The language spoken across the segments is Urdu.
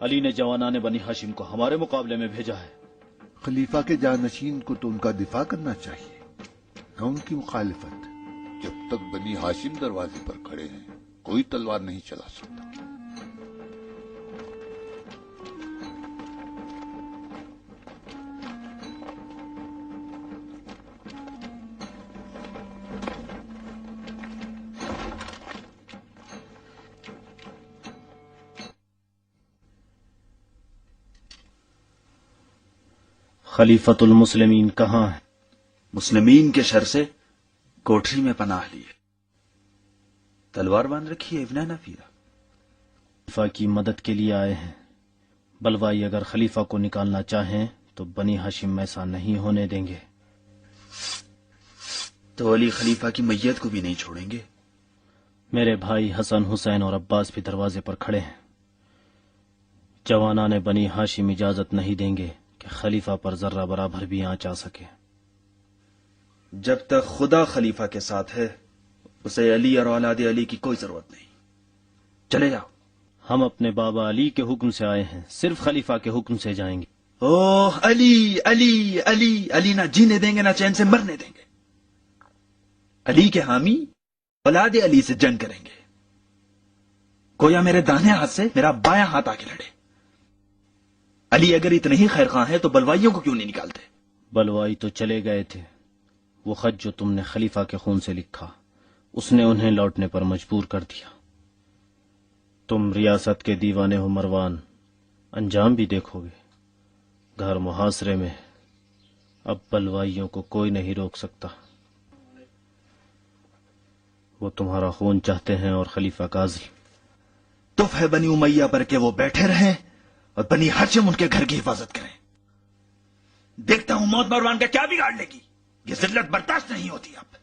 علی نے جوانان بنی ہاشم کو ہمارے مقابلے میں بھیجا ہے۔ خلیفہ کے جانشین کو تو ان کا دفاع کرنا چاہیے، نہ ان کی مخالفت۔ جب تک بنی ہاشم دروازے پر کھڑے ہیں کوئی تلوار نہیں چلا سکتا۔ خلیفۃ المسلمین کہاں ہے؟ مسلمین کے شر سے کوٹری میں پناہ لیے، تلوار باندھ رکھی ہے ابن نفیرہ۔ خلیفہ کی مدد کے لیے آئے ہیں۔ بلوائی اگر خلیفہ کو نکالنا چاہیں تو بنی ہاشم ایسا نہیں ہونے دیں گے۔ تو علی خلیفہ کی میت کو بھی نہیں چھوڑیں گے۔ میرے بھائی حسن، حسین اور عباس بھی دروازے پر کھڑے ہیں۔ جوانان بنی ہاشم اجازت نہیں دیں گے کہ خلیفہ پر ذرہ برابر بھی آنچ آ سکے۔ جب تک خدا خلیفہ کے ساتھ ہے اسے علی اور اولاد علی کی کوئی ضرورت نہیں۔ چلے جاؤ۔ ہم اپنے بابا علی کے حکم سے آئے ہیں، صرف خلیفہ کے حکم سے جائیں گے۔ اوہ علی علی علی علی نہ جینے دیں گے نہ چین سے مرنے دیں گے۔ علی کے حامی اولاد علی سے جنگ کریں گے، گویا میرے داہنے ہاتھ سے میرا بایاں ہاتھ آ کے لڑے۔ علی اگر اتنے ہی خیر خواہ ہیں تو بلوائیوں کو کیوں نہیں نکالتے؟ بلوائی تو چلے گئے تھے، وہ خط جو تم نے خلیفہ کے خون سے لکھا اس نے انہیں لوٹنے پر مجبور کر دیا۔ تم ریاست کے دیوانے ہو مروان، انجام بھی دیکھو گے۔ گھر محاصرے میں، اب بلوائیوں کو کوئی نہیں روک سکتا۔ وہ تمہارا خون چاہتے ہیں اور خلیفہ کا عزل۔ تف ہے بنی امیہ پر کہ وہ بیٹھے رہیں اور بنی ہاشم ان کے گھر کی حفاظت کریں۔ دیکھتا ہوں موت مروان کا کیا بگاڑ لے گی۔ یہ ذلت برداشت نہیں ہوتی اب۔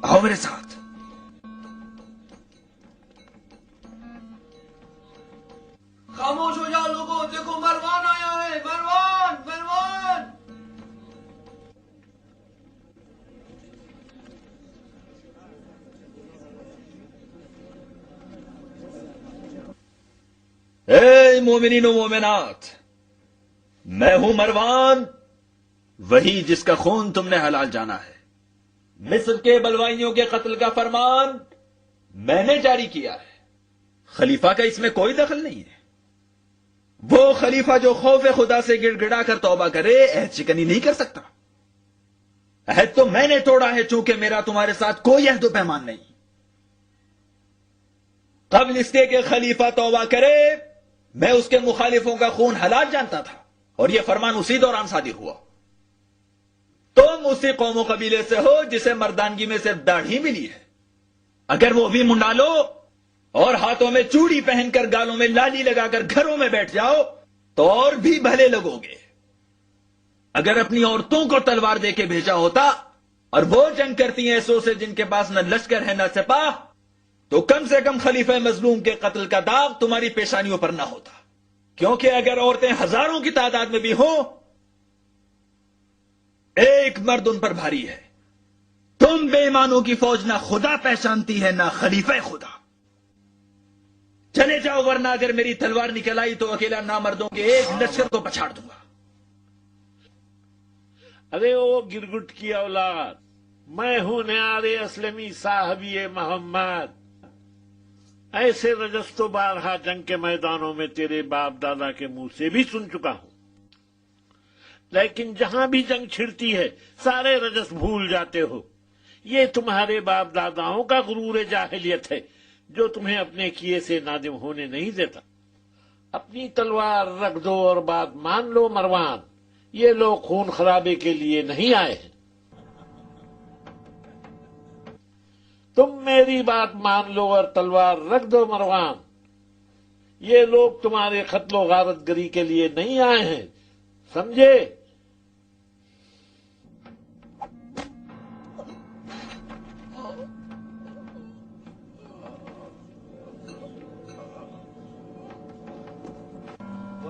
آؤ میرے ساتھ۔ خاموش ہو جاؤ لوگوں، دیکھو مروان آیا ہے، مروان مروان۔ اے مومنین و مومنات، میں ہوں مروان، وہی جس کا خون تم نے حلال جانا ہے۔ مصر کے بلوائیوں کے قتل کا فرمان میں نے جاری کیا ہے، خلیفہ کا اس میں کوئی دخل نہیں ہے۔ وہ خلیفہ جو خوف خدا سے گڑ گڑا کر توبہ کرے عہد شکنی نہیں کر سکتا۔ عہد تو میں نے توڑا ہے، چونکہ میرا تمہارے ساتھ کوئی عہد و پیمان نہیں۔ قبل اس کے کہ خلیفہ توبہ کرے میں اس کے مخالفوں کا خون حلال جانتا تھا، اور یہ فرمان اسی دوران صادر ہوا۔ تم اسی قوم و قبیلے سے ہو جسے مردانگی میں صرف داڑھی ملی ہے، اگر وہ بھی منڈا لو اور ہاتھوں میں چوڑی پہن کر گالوں میں لالی لگا کر گھروں میں بیٹھ جاؤ تو اور بھی بھلے لگو گے۔ اگر اپنی عورتوں کو تلوار دے کے بھیجا ہوتا اور وہ جنگ کرتی ہیں ایسوں سے جن کے پاس نہ لشکر ہے نہ سپاہ، تو کم سے کم خلیفہ مظلوم کے قتل کا داغ تمہاری پیشانیوں پر نہ ہوتا، کیونکہ اگر عورتیں ہزاروں کی تعداد میں بھی ہوں ایک مرد ان پر بھاری ہے۔ تم بے ایمانوں کی فوج نہ خدا پہچانتی ہے نہ خلیفہ خدا۔ چلے جاؤ، ورنہ اگر میری تلوار نکل آئی تو اکیلا نامردوں کے ایک لشکر کو پچھاڑ دوں گا۔ ارے او گرگٹ کی اولاد، میں ہوں نیار اسلمی صاحبی محمد۔ ایسے رجس تو بارہا جنگ کے میدانوں میں تیرے باپ دادا کے منہ سے بھی سن چکا ہوں، لیکن جہاں بھی جنگ چھڑتی ہے سارے رجس بھول جاتے ہو۔ یہ تمہارے باپ داداؤں کا غرور جاہلیت ہے جو تمہیں اپنے کیے سے نادم ہونے نہیں دیتا۔ اپنی تلوار رکھ دو اور بات مان لو مروان، یہ لوگ خون خرابے کے لیے نہیں آئے ہیں۔ تم میری بات مان لو اور تلوار رکھ دو مروان، یہ لوگ تمہارے قتل و غارت گری کے لیے نہیں آئے ہیں، سمجھے؟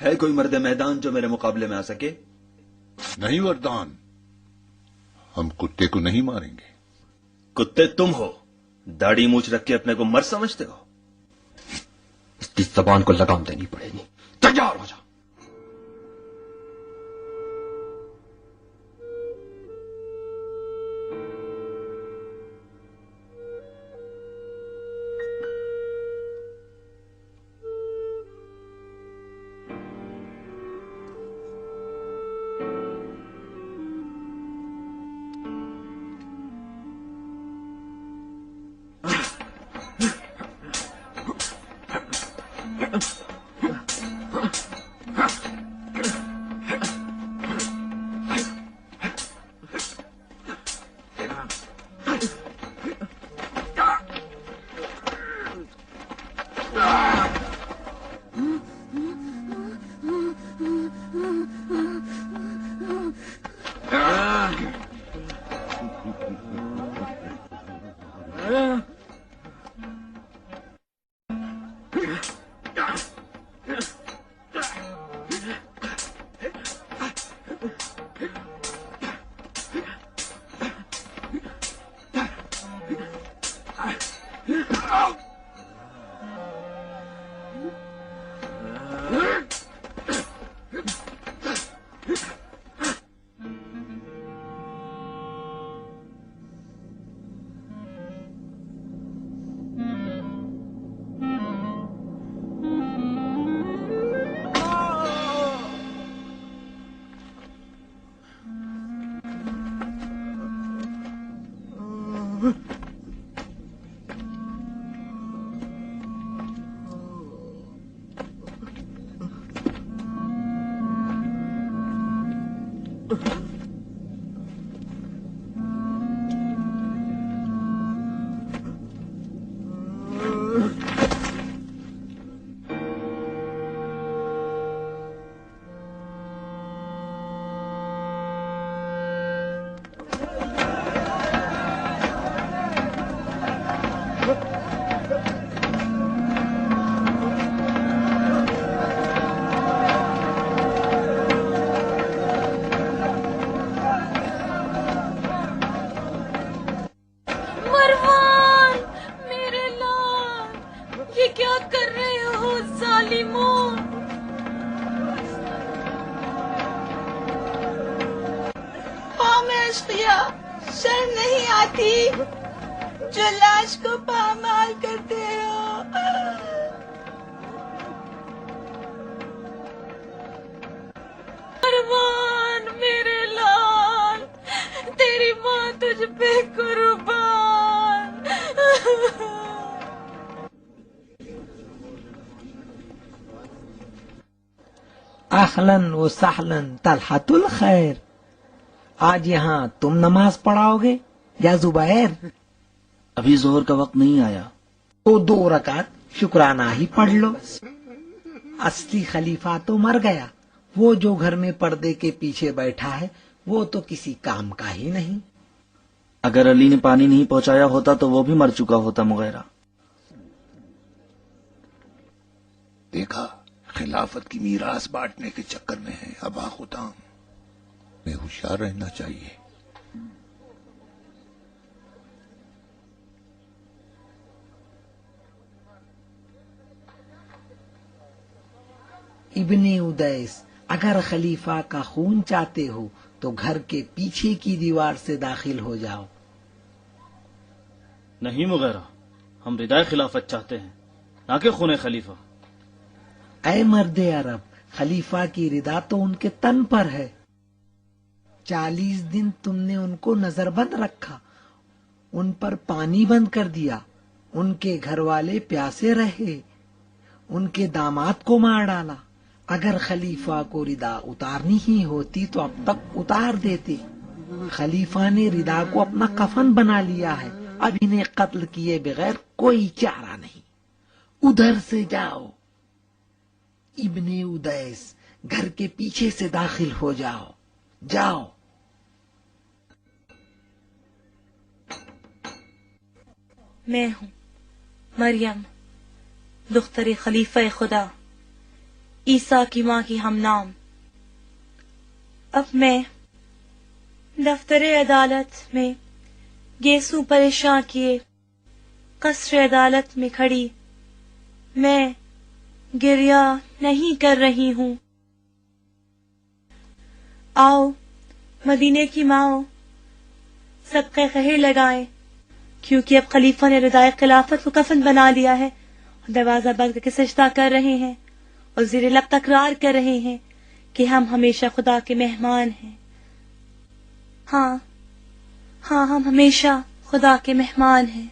ہے کوئی مرد میدان جو میرے مقابلے میں آ سکے؟ نہیں وردان، ہم کتے کو نہیں ماریں گے۔ کتے تم ہو، داڑھی مونچھ رکھ کے اپنے کو مرد سمجھتے ہو؟ اس کی زبان کو لگام دینی پڑے گی۔ تیار ہو جا۔ شرم نہیں آتی جو لاش کو پامال کرتے ہو؟ مروان میرے لال، تیری ماں تجھ پہ قربان۔ اہلاً و سہلاً طلحۃ الخیر، آج یہاں تم نماز پڑھاؤ گے یا زبیر؟ ابھی ظہر کا وقت نہیں آیا تو 2 رکعت شکرانہ ہی پڑھ لو۔ اصلی خلیفہ تو مر گیا، وہ جو گھر میں پردے کے پیچھے بیٹھا ہے وہ تو کسی کام کا ہی نہیں۔ اگر علی نے پانی نہیں پہنچایا ہوتا تو وہ بھی مر چکا ہوتا مغیرہ۔ دیکھا، خلافت کی میراث بانٹنے کے چکر میں ہے ابا خدام، میں ہوشیار رہنا چاہیے۔ ابن ادیس، اگر خلیفہ کا خون چاہتے ہو تو گھر کے پیچھے کی دیوار سے داخل ہو جاؤ۔ نہیں مغیرہ، ہم ردائے خلافت چاہتے ہیں، نہ کہ خون خلیفہ۔ اے مرد عرب، خلیفہ کی ردا تو ان کے تن پر ہے۔ 40 دن تم نے ان کو نظر بند رکھا، ان پر پانی بند کر دیا، ان کے گھر والے پیاسے رہے، ان کے داماد کو مار ڈالا۔ اگر خلیفہ کو ردا اتارنی ہی ہوتی تو اب تک اتار دیتے۔ خلیفہ نے ردا کو اپنا کفن بنا لیا ہے، اب انہیں قتل کیے بغیر کوئی چارہ نہیں۔ ادھر سے جاؤ۔ ابن ادیس، گھر کے پیچھے سے داخل ہو جاؤ، جاؤ۔ میں ہوں مریم، دختر خلیفہ خدا، عیسیٰ کی ماں کی ہم نام. اب میں دفتر عدالت میں گیسو پریشان کیے قصر عدالت میں کھڑی میں گریہ نہیں کر رہی ہوں. آؤ مدینے کی ماؤ صدقے خیر لگائیں، کیونکہ اب خلیفہ نے ردائے خلافت کو کفن بنا لیا ہے. دروازہ بند کر کے سجدہ کر رہے ہیں اور زیر لب تکرار کر رہے ہیں کہ ہم ہمیشہ خدا کے مہمان ہیں. ہاں ہاں، ہم ہمیشہ خدا کے مہمان ہیں.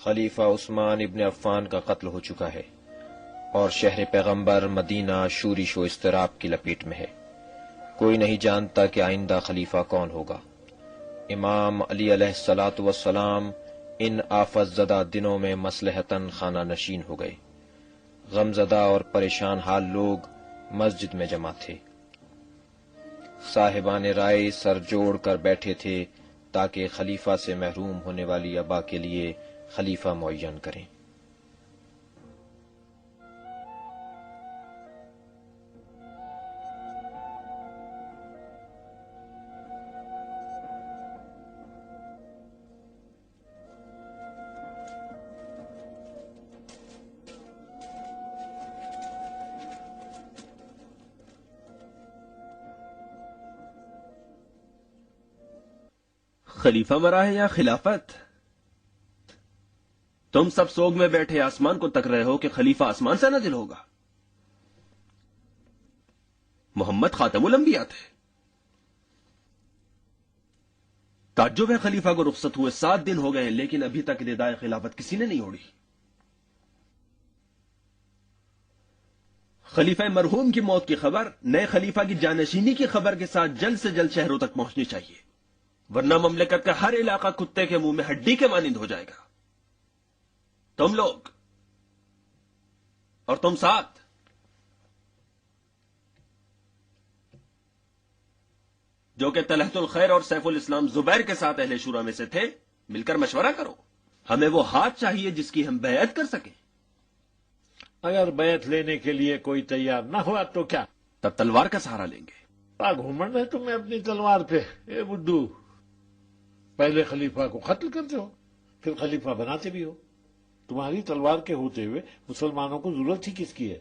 خلیفہ عثمان ابن عفان کا قتل ہو چکا ہے اور شہر پیغمبر مدینہ شورش و اضطراب کی لپیٹ میں ہے. کوئی نہیں جانتا کہ آئندہ خلیفہ کون ہوگا. امام علی علیہ الصلوۃ والسلام ان آفت زدہ دنوں میں مصلحتاً خانہ نشین ہو گئے. غم زدہ اور پریشان حال لوگ مسجد میں جمع تھے. صاحبان رائے سر جوڑ کر بیٹھے تھے تاکہ خلیفہ سے محروم ہونے والی ابا کے لیے خلیفہ معین کریں. خلیفہ مرا ہے یا خلافت؟ تم سب سوگ میں بیٹھے آسمان کو تک رہے ہو کہ خلیفہ آسمان سے نازل ہوگا. محمد خاتم الانبیاء تھے. تعجب ہے خلیفہ کو رخصت ہوئے 7 دن ہو گئے لیکن ابھی تک ردائے خلافت کسی نے نہیں اوڑھی. خلیفہ مرحوم کی موت کی خبر نئے خلیفہ کی جانشینی کی خبر کے ساتھ جلد سے جلد شہروں تک پہنچنی چاہیے، ورنہ مملکت کا ہر علاقہ کتے کے منہ میں ہڈی کے مانند ہو جائے گا. تم لوگ اور تم ساتھ جو کہ طلحت الخیر اور سیف الاسلام زبیر کے ساتھ اہل شورا میں سے تھے، مل کر مشورہ کرو. ہمیں وہ ہاتھ چاہیے جس کی ہم بیعت کر سکیں. اگر بیعت لینے کے لیے کوئی تیار نہ ہوا تو کیا؟ تب تلوار کا سہارا لیں گے. گھومن ہے تمہیں اپنی تلوار پہ. اے بڈو، پہلے خلیفہ کو قتل کرتے ہو پھر خلیفہ بناتے بھی ہو. تمہاری تلوار کے ہوتے ہوئے مسلمانوں کو ضرورت ہی کس کی ہے؟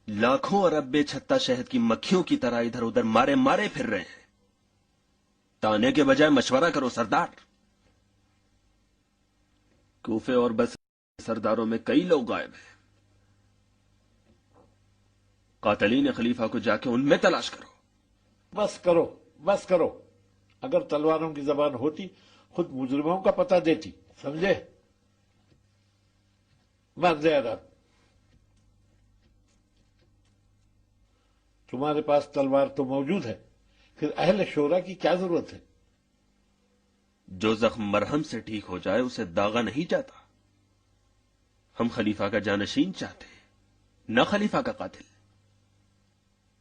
لاکھوں ارب بے چھتا شہد کی مکھیوں کی طرح ادھر ادھر مارے مارے پھر رہے ہیں. تانے کے بجائے مشورہ کرو سردار. کوفے اور بس سرداروں میں کئی لوگ غائب ہیں. قاتلین خلیفہ کو جا کے ان میں تلاش کرو. بس کرو بس کرو. اگر تلواروں کی زبان ہوتی خود مجرموں کا پتہ دیتی، سمجھے؟ مرد عرب، تمہارے پاس تلوار تو موجود ہے، پھر اہل شورا کی کیا ضرورت ہے؟ جو زخم مرہم سے ٹھیک ہو جائے اسے داغا نہیں جاتا. ہم خلیفہ کا جانشین چاہتے ہیں، نہ خلیفہ کا قاتل.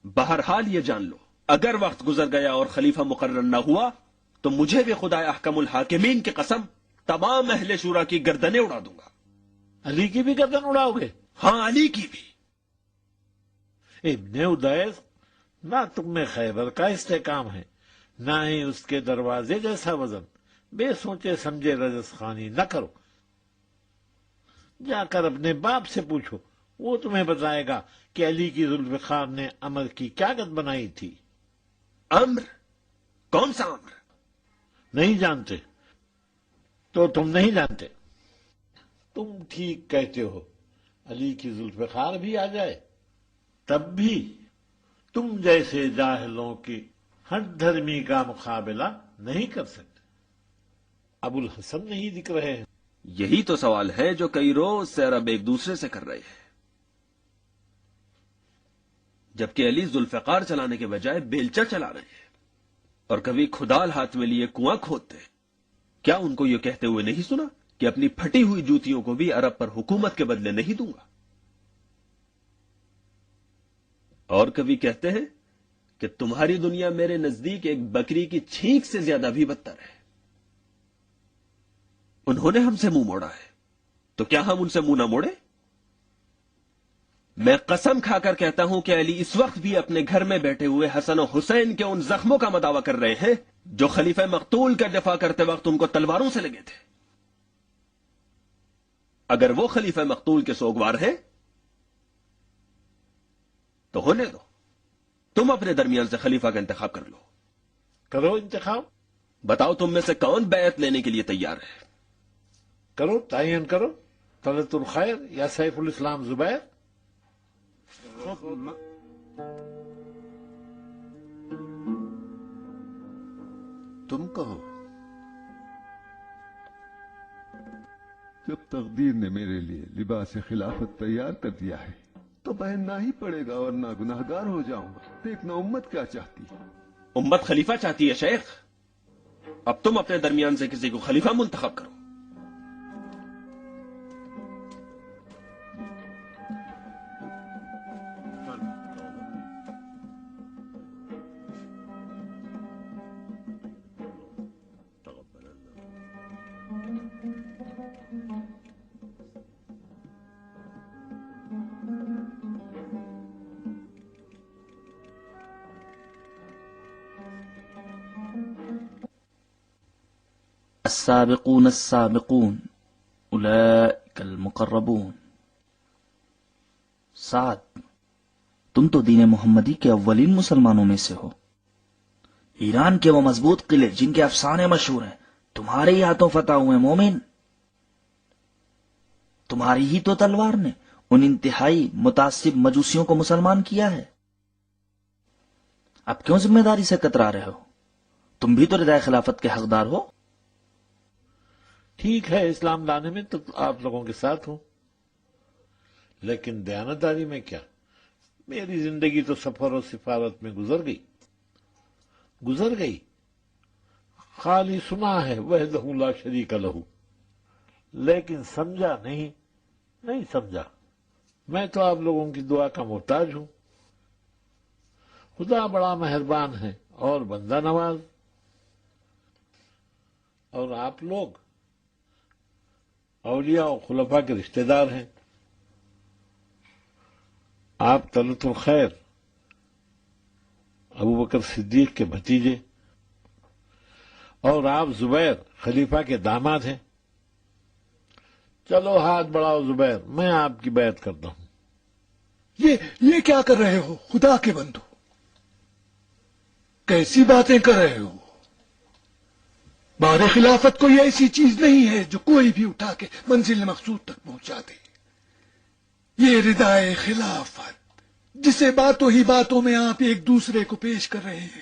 بہرحال یہ جان لو، اگر وقت گزر گیا اور خلیفہ مقرر نہ ہوا تو مجھے بھی خدا احکم الحاکمین کی قسم تمام اہل شورا کی گردنیں اڑا دوں گا. علی کی بھی گردن اڑاؤ گے؟ ہاں، علی کی بھی. ابن ادیس، نہ تم میں خیبر کا استحکام ہے، نہ ہی اس کے دروازے جیسا وزن. بے سوچے سمجھے رجس خانی نہ کرو. جا کر اپنے باپ سے پوچھو، وہ تمہیں بتائے گا کہ علی کی ذوالفقار نے امر کی کیا گت بنائی تھی. امر؟ کون سا امر؟ نہیں جانتے تو تم نہیں جانتے. تم ٹھیک کہتے ہو، علی کی ذوالفقار بھی آ جائے تب بھی تم جیسے جاہلوں کی ہٹ دھرمی کا مقابلہ نہیں کر سکتے. ابو الحسن نہیں دکھ رہے ہیں. یہی تو سوال ہے جو کئی روز سے عرب ایک دوسرے سے کر رہے ہیں. جبکہ علی ذوالفقار چلانے کے بجائے بیلچا چلا رہے ہیں اور کبھی کھدال ہاتھ میں لیے کنواں کھودتے ہیں. کیا ان کو یہ کہتے ہوئے نہیں سنا کہ اپنی پھٹی ہوئی جوتیوں کو بھی عرب پر حکومت کے بدلے نہیں دوں گا؟ اور کبھی کہتے ہیں کہ تمہاری دنیا میرے نزدیک ایک بکری کی چھینک سے زیادہ بھی بدتر ہے. انہوں نے ہم سے منہ موڑا ہے تو کیا ہم ان سے منہ نہ موڑے؟ میں قسم کھا کر کہتا ہوں کہ علی اس وقت بھی اپنے گھر میں بیٹھے ہوئے حسن و حسین کے ان زخموں کا مداوع کر رہے ہیں جو خلیفہ مقتول کا دفاع کرتے وقت ان کو تلواروں سے لگے تھے. اگر وہ خلیفہ مقتول کے سوگوار ہیں تو ہونے دو. تم اپنے درمیان سے خلیفہ کا انتخاب کر لو. کرو انتخاب. بتاؤ تم میں سے کون بیعت لینے کے لیے تیار ہے؟ کرو، تعین کرو. طلعت الخیر یا سیف الاسلام زبیر؟ تم کہو. جب تقدیر نے میرے لیے لباس خلافت تیار کر دیا ہے تو پہننا ہی پڑے گا، ورنہ گناہگار ہو جاؤں گا. دیکھنا امت کیا چاہتی ہے. امت خلیفہ چاہتی ہے شیخ. اب تم اپنے درمیان سے کسی کو خلیفہ منتخب کرو. السابقون السابقون اولئک المقربون. سعد، تم تو دین محمدی کے اولین مسلمانوں میں سے ہو. ایران کے وہ مضبوط قلعے جن کے افسانے مشہور ہیں تمہارے ہی ہاتھوں فتح ہوئے. مومن، تمہاری ہی تو تلوار نے ان انتہائی متعصب مجوسیوں کو مسلمان کیا ہے. اب کیوں ذمہ داری سے کترا رہے ہو؟ تم بھی تو ردائے خلافت کے حقدار ہو. ٹھیک ہے، اسلام لانے میں تو آپ لوگوں کے ساتھ ہوں، لیکن دیانتداری میں کیا؟ میری زندگی تو سفر و سفارت میں گزر گئی. خالی سنا ہے وحدہ لا شریک لہ، لیکن سمجھا نہیں سمجھا. میں تو آپ لوگوں کی دعا کا محتاج ہوں. خدا بڑا مہربان ہے اور بندہ نواز. اور آپ لوگ اولیاء و خلفاء کے رشتہ دار ہیں. آپ طلعت الخیر ابو بکر صدیق کے بھتیجے اور آپ زبیر خلیفہ کے داماد ہیں. چلو ہاتھ بڑھاؤ زبیر، میں آپ کی بیعت کرتا ہوں. یہ کیا کر رہے ہو خدا کے بندو؟ کیسی باتیں کر رہے ہو؟ بار خلافت کوئی ایسی چیز نہیں ہے جو کوئی بھی اٹھا کے منزل مقصود تک پہنچا دے. یہ ردائے خلافت جسے باتوں ہی باتوں میں آپ ایک دوسرے کو پیش کر رہے ہیں،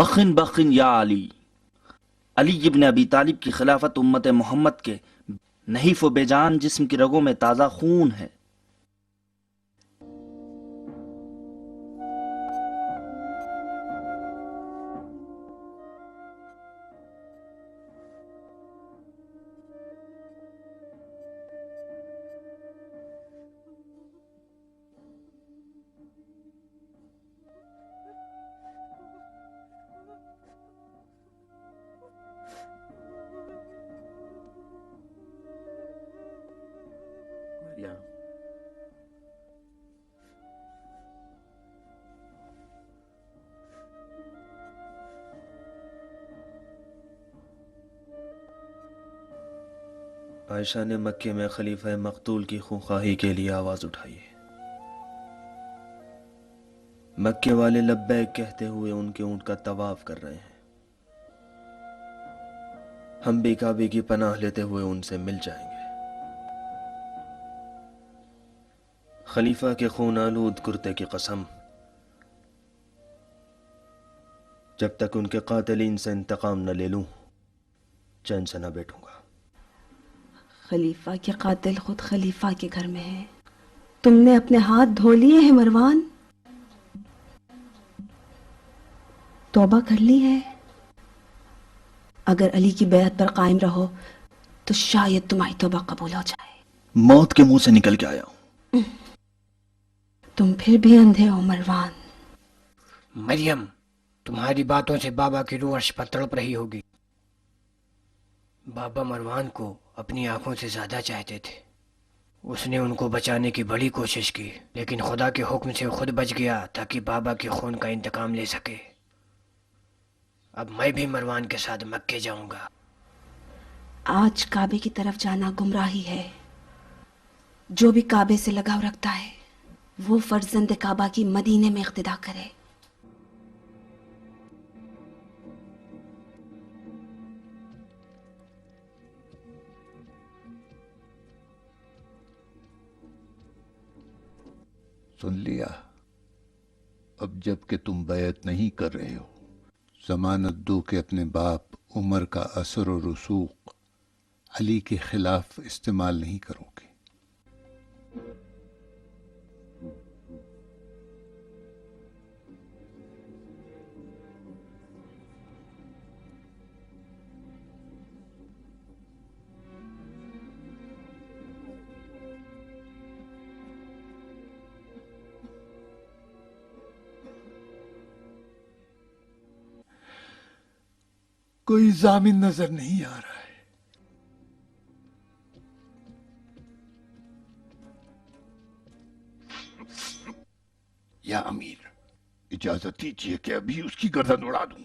بخن بخن یا علی، علی ابن ابی طالب کی خلافت امت محمد کے نحیف و بے جان جسم کی رگوں میں تازہ خون ہے۔ عائشہ نے مکے میں خلیفہ مقتول کی خونخواہی کے لیے آواز اٹھائی ہے۔ مکے والے لبیک کہتے ہوئے ان کے اونٹ کا طواف کر رہے ہیں۔ ہم بھی کعبے کی پناہ لیتے ہوئے ان سے مل جائیں گے۔ خلیفہ کے خون آلود کرتے کی قسم، جب تک ان کے قاتلین سے انتقام نہ لے لوں چین سے نہ بیٹھوں گا۔ خلیفہ کے قاتل خود خلیفہ کے گھر میں ہے، تم نے اپنے ہاتھ دھو لیے ہیں مروان؟ توبہ کر لی ہے؟ اگر علی کی بیعت پر قائم رہو تو شاید تمہاری توبہ قبول ہو جائے۔ موت کے منہ سے نکل کے آیا ہوں۔ تم پھر بھی اندھے ہو مروان۔ مریم، تمہاری باتوں سے بابا کی روح عرش پر تڑپ رہی ہوگی۔ بابا مروان کو اپنی آنکھوں سے زیادہ چاہتے تھے، اس نے ان کو بچانے کی بڑی کوشش کی، لیکن خدا کے حکم سے خود بچ گیا تاکہ بابا کے خون کا انتقام لے سکے۔ اب میں بھی مروان کے ساتھ مکے جاؤں گا۔ آج کعبے کی طرف جانا گمراہی ہے۔ جو بھی کعبے سے لگاؤ رکھتا ہے وہ فرزند کعبہ کی مدینے میں اقتدا کرے۔ سن لیا؟ اب جب کہ تم بیعت نہیں کر رہے ہو، ضمانت دو کہ اپنے باپ عمر کا اثر و رسوخ علی کے خلاف استعمال نہیں کرو گے۔ کوئی ضامن نظر نہیں آ رہا ہے۔ یا امیر، اجازت دیجیے کہ ابھی اس کی گردن اڑا دوں۔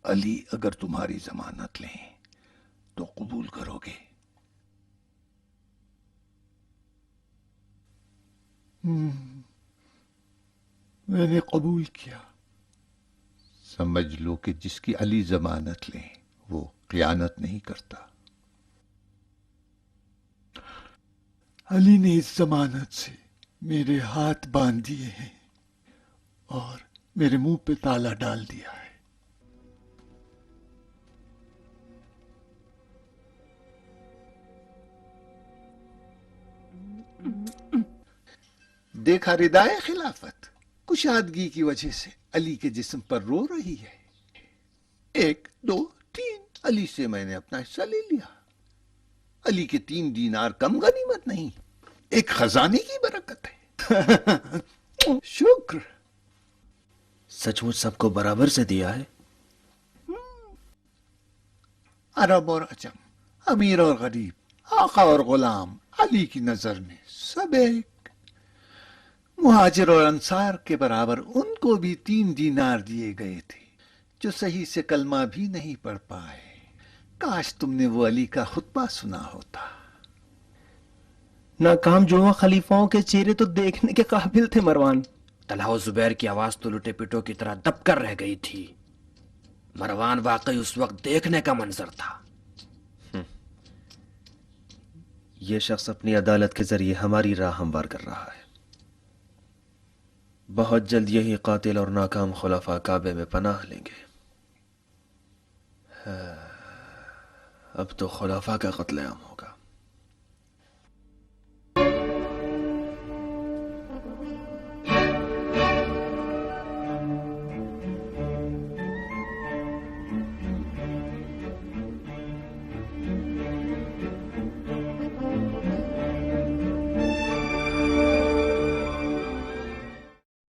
علی اگر تمہاری ضمانت لیں تو قبول کرو گے؟ میں نے قبول کیا۔ سمجھ لو کہ جس کی علی ضمانت لیں وہ خیانت نہیں کرتا۔ علی نے اس ضمانت سے میرے ہاتھ باندھ دیے ہیں اور میرے منہ پہ تالا ڈال دیا ہے۔ دیکھا ردائے خلافت کشادگی کی وجہ سے علی کے جسم پر رو رہی ہے۔ 1 2 3 علی سے میں نے اپنا حصہ لے لیا۔ علی کے 3 دینار کم غنیمت نہیں، ایک خزانے کی برکت ہے۔ شکر۔ سچ مچ سب کو برابر سے دیا ہے؟ عرب اور عجم، امیر اور غریب، آقا اور غلام، علی کی نظر میں سب ایک۔ مہاجر اور انصار کے برابر ان کو بھی 3 دینار دیے گئے تھے جو صحیح سے کلمہ بھی نہیں پڑھ پائے۔ کاش تم نے وہ علی کا خطبہ سنا ہوتا۔ ناکام جوڑواں خلیفاؤں کے چہرے تو دیکھنے کے قابل تھے مروان۔ طلحہ و زبیر کی آواز تو لٹے پٹوں کی طرح دب کر رہ گئی تھی۔ مروان واقعی اس وقت دیکھنے کا منظر تھا. یہ شخص اپنی عدالت کے ذریعے ہماری راہ ہموار کر رہا ہے. بہت جلد یہی قاتل اور ناکام خلفاء کعبے میں پناہ لیں گے. اب تو خلفاء کا قتل عام ہوگا.